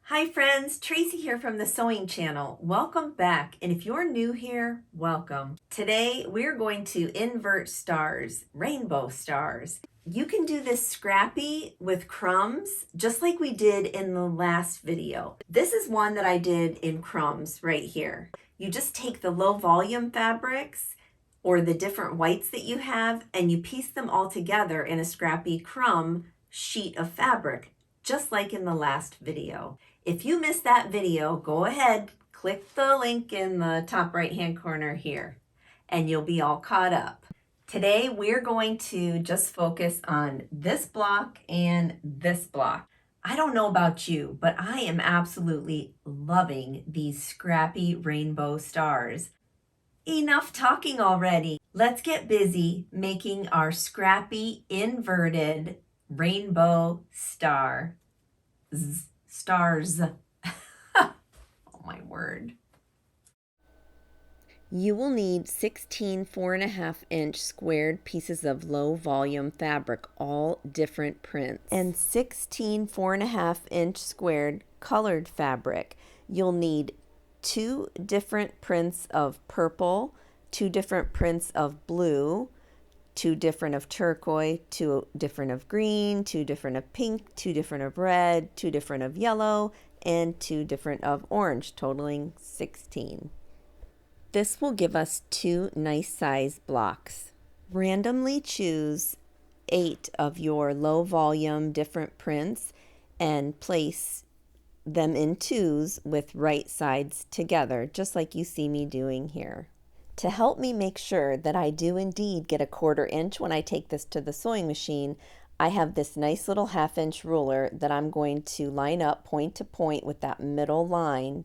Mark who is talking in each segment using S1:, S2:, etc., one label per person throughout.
S1: Hi friends, Tracy here from the Sewing Channel. Welcome back, and if you're new here, welcome. Today we're going to invert stars, rainbow stars. You can do this scrappy with crumbs, just like we did in the last video. This is one that I did in crumbs right here. You just take the low volume fabrics or the different whites that you have, and you piece them all together in a scrappy crumb sheet of fabric, just like in the last video. If you missed that video, go ahead, click the link in the top right hand corner here, and you'll be all caught up. Today we're going to just focus on this block and this block. I don't know about you, but I am absolutely loving these scrappy rainbow stars. Enough talking already. Let's get busy making our scrappy inverted rainbow star. Stars. Oh my word.
S2: You will need 16 4.5-inch squared pieces of low volume fabric, all different prints, and 16 4.5-inch squared colored fabric. You'll need 2 different prints of purple, 2 different prints of blue, 2 different of turquoise, 2 different of green, 2 different of pink, 2 different of red, 2 different of yellow, and 2 different of orange, totaling 16. This will give us 2 nice size blocks. Randomly choose 8 of your low volume different prints and place them in 2s with right sides together, just like you see me doing here. To help me make sure that I do indeed get a 1/4 inch when I take this to the sewing machine, I have this nice little 1/2 inch ruler that I'm going to line up point to point with that middle line,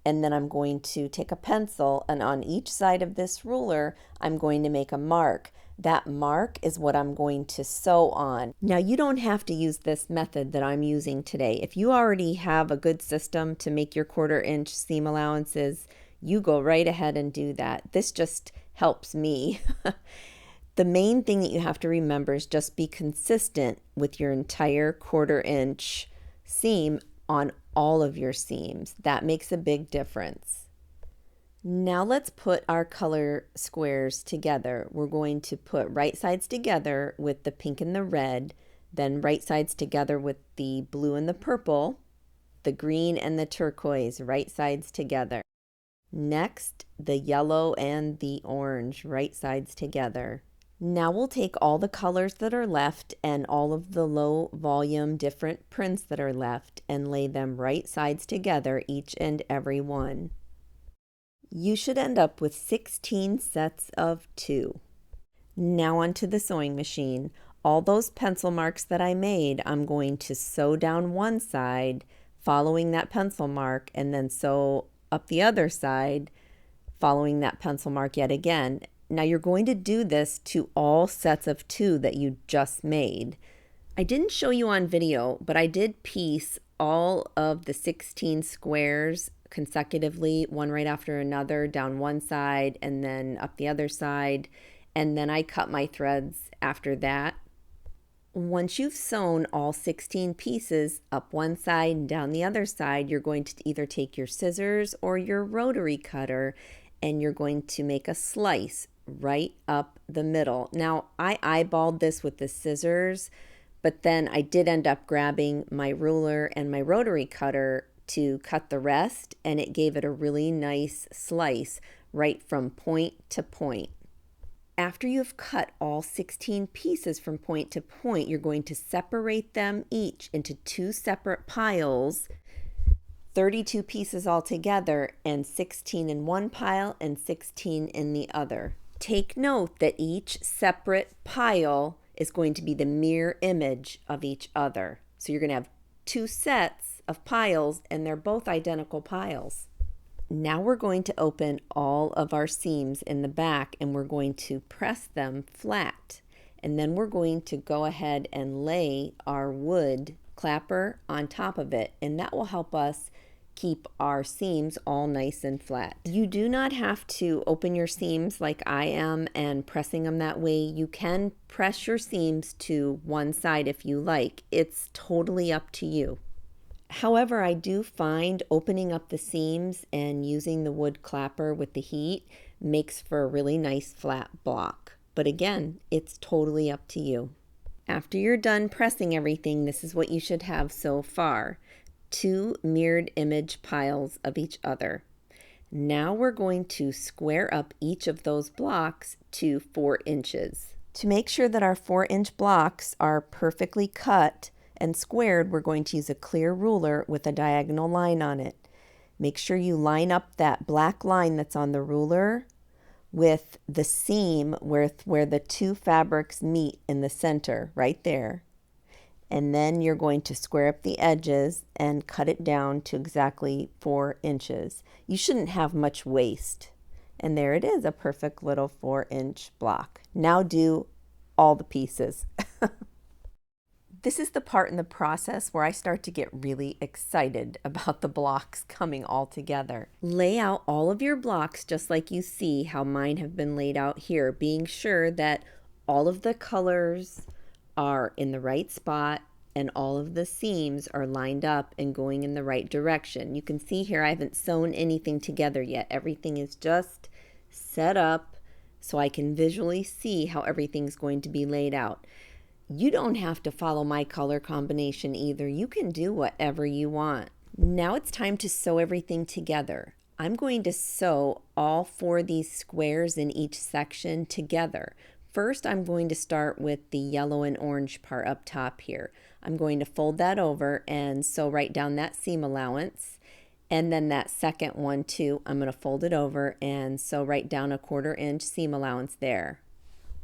S2: and then I'm going to take a pencil, and on each side of this ruler I'm going to make a mark. That mark is what I'm going to sew on. Now you don't have to use this method that I'm using today. If you already have a good system to make your 1/4 inch seam allowances, you go right ahead and do that. This just helps me. The main thing that you have to remember is just be consistent with your entire 1/4 inch seam on all of your seams. That makes a big difference. Now let's put our color squares together. We're going to put right sides together with the pink and the red, then right sides together with the blue and the purple, the green and the turquoise, right sides together. Next, the yellow and the orange, right sides together. Now we'll take all the colors that are left and all of the low volume different prints that are left and lay them right sides together, each and every one. You should end up with 16 sets of 2. Now onto the sewing machine. All those pencil marks that I made, I'm going to sew down one side, following that pencil mark, and then sew up the other side, following that pencil mark yet again. Now you're going to do this to all sets of 2 that you just made. I didn't show you on video, but I did piece all of the 16 squares consecutively, one right after another, down one side and then up the other side, and then I cut my threads after that. Once you've sewn all 16 pieces up one side and down the other side, you're going to either take your scissors or your rotary cutter and you're going to make a slice right up the middle. Now, I eyeballed this with the scissors, but then I did end up grabbing my ruler and my rotary cutter to cut the rest, and it gave it a really nice slice right from point to point. After you've cut all 16 pieces from point to point, you're going to separate them each into 2 separate piles, 32 pieces altogether, and 16 in one pile and 16 in the other. Take note that each separate pile is going to be the mirror image of each other. So you're going to have 2 sets of piles, and they're both identical piles. Now we're going to open all of our seams in the back and we're going to press them flat. And then we're going to go ahead and lay our wood clapper on top of it, and that will help us keep our seams all nice and flat. You do not have to open your seams like I am and pressing them that way. You can press your seams to one side if you like. It's totally up to you. However, I do find opening up the seams and using the wood clapper with the heat makes for a really nice flat block. But again, it's totally up to you. After you're done pressing everything, this is what you should have so far. 2 mirrored image piles of each other. Now we're going to square up each of those blocks to 4 inches. To make sure that our 4-inch blocks are perfectly cut and squared, we're going to use a clear ruler with a diagonal line on it. Make sure you line up that black line that's on the ruler with the seam where the 2 fabrics meet in the center, right there. And then you're going to square up the edges and cut it down to exactly 4 inches. You shouldn't have much waste. And there it is, a perfect little 4-inch block. Now do all the pieces. This is the part in the process where I start to get really excited about the blocks coming all together. Lay out all of your blocks just like you see how mine have been laid out here, being sure that all of the colors are in the right spot and all of the seams are lined up and going in the right direction. You can see here I haven't sewn anything together yet. Everything is just set up so I can visually see how everything's going to be laid out. You don't have to follow my color combination either. You can do whatever you want. Now it's time to sew everything together. I'm going to sew all 4 of these squares in each section together. First, I'm going to start with the yellow and orange part up top here. I'm going to fold that over and sew right down that seam allowance. And then that second one too, I'm going to fold it over and sew right down a 1/4 inch seam allowance there.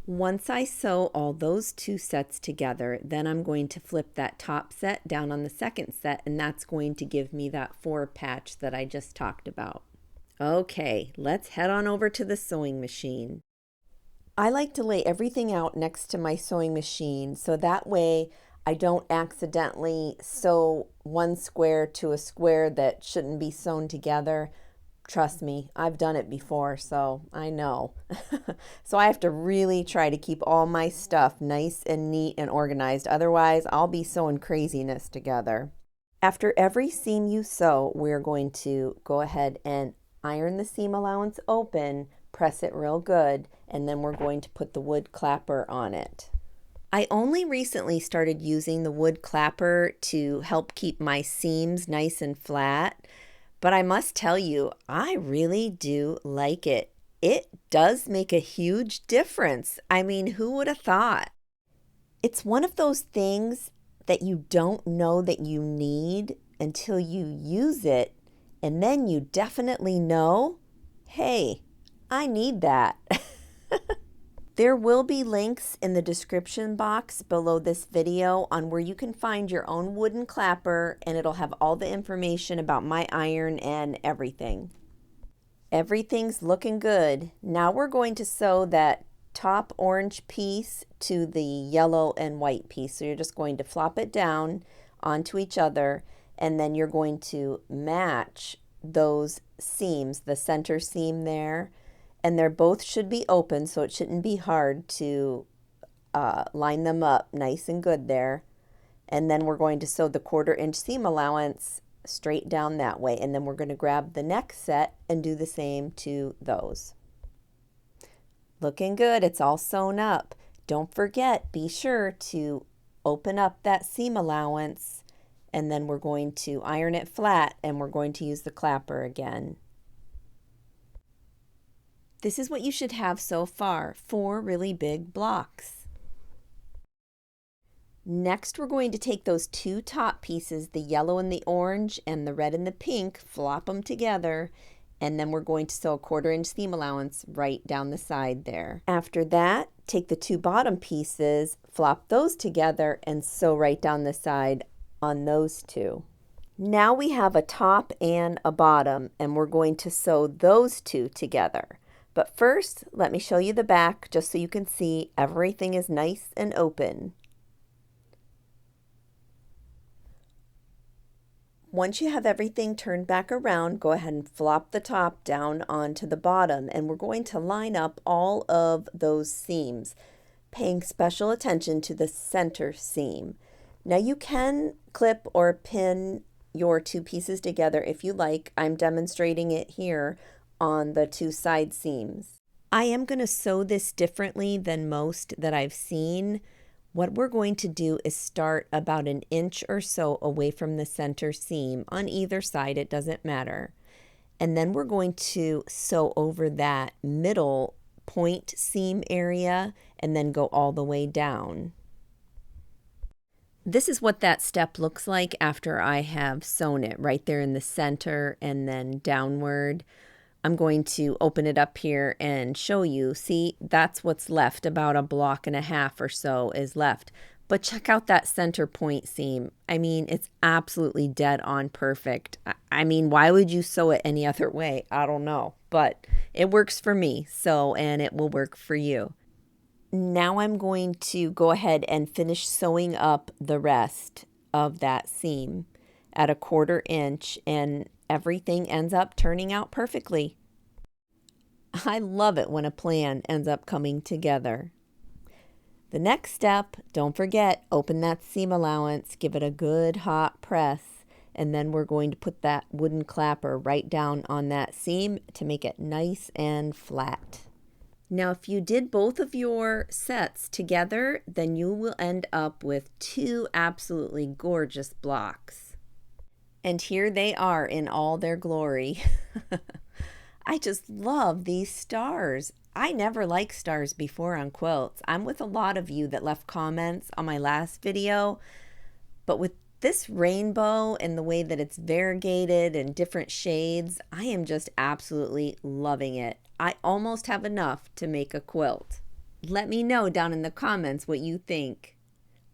S2: Once I sew all those 2 sets together, then I'm going to flip that top set down on the second set, and that's going to give me that 4 patch that I just talked about. Okay, let's head on over to the sewing machine. I like to lay everything out next to my sewing machine so that way I don't accidentally sew one square to a square that shouldn't be sewn together. Trust me, I've done it before, so I know. So I have to really try to keep all my stuff nice and neat and organized. Otherwise, I'll be sewing craziness together. After every seam you sew, we're going to go ahead and iron the seam allowance open, press it real good, and then we're going to put the wood clapper on it. I only recently started using the wood clapper to help keep my seams nice and flat. But I must tell you, I really do like it. It does make a huge difference. I mean, who would have thought? It's one of those things that you don't know that you need until you use it, and then you definitely know, hey, I need that. There will be links in the description box below this video on where you can find your own wooden clapper, and it'll have all the information about my iron and everything. Everything's looking good. Now we're going to sew that top orange piece to the yellow and white piece. So you're just going to flop it down onto each other, and then you're going to match those seams, the center seam there. And they're both should be open, so it shouldn't be hard to line them up nice and good there. And then we're going to sew the 1/4 inch seam allowance straight down that way. And then we're going to grab the next set and do the same to those. Looking good. It's all sewn up. Don't forget, be sure to open up that seam allowance, and then we're going to iron it flat, and we're going to use the clapper again. This is what you should have so far, 4 really big blocks. Next, we're going to take those 2 top pieces, the yellow and the orange and the red and the pink, flop them together, and then we're going to sew a 1/4 inch seam allowance right down the side there. After that, take the 2 bottom pieces, flop those together, and sew right down the side on those 2. Now we have a top and a bottom, and we're going to sew those 2 together. But first, let me show you the back just so you can see everything is nice and open. Once you have everything turned back around, go ahead and flop the top down onto the bottom, and we're going to line up all of those seams, paying special attention to the center seam. Now you can clip or pin your two pieces together if you like. I'm demonstrating it here on the two side seams. I am going to sew this differently than most that I've seen. What we're going to do is start about an inch or so away from the center seam on either side, it doesn't matter. And then we're going to sew over that middle point seam area and then go all the way down. This is what that step looks like after I have sewn it right there in the center and then downward. I'm going to open it up here and show you. See, that's what's left. About a block and a half or so is left. But check out that center point seam. I mean, it's absolutely dead on perfect. I mean, why would you sew it any other way? I don't know. But it works for me, so, and it will work for you. Now I'm going to go ahead and finish sewing up the rest of that seam at a 1/4 inch, and everything ends up turning out perfectly. I love it when a plan ends up coming together. The next step, don't forget, open that seam allowance, give it a good hot press, and then we're going to put that wooden clapper right down on that seam to make it nice and flat. Now, if you did both of your sets together, then you will end up with two absolutely gorgeous blocks. And here they are in all their glory. I just love these stars. I never liked stars before on quilts. I'm with a lot of you that left comments on my last video, but with this rainbow and the way that it's variegated and different shades, I am just absolutely loving it. I almost have enough to make a quilt. Let me know down in the comments what you think.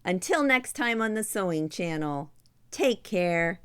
S2: Until next time on the Sewing Channel, take care.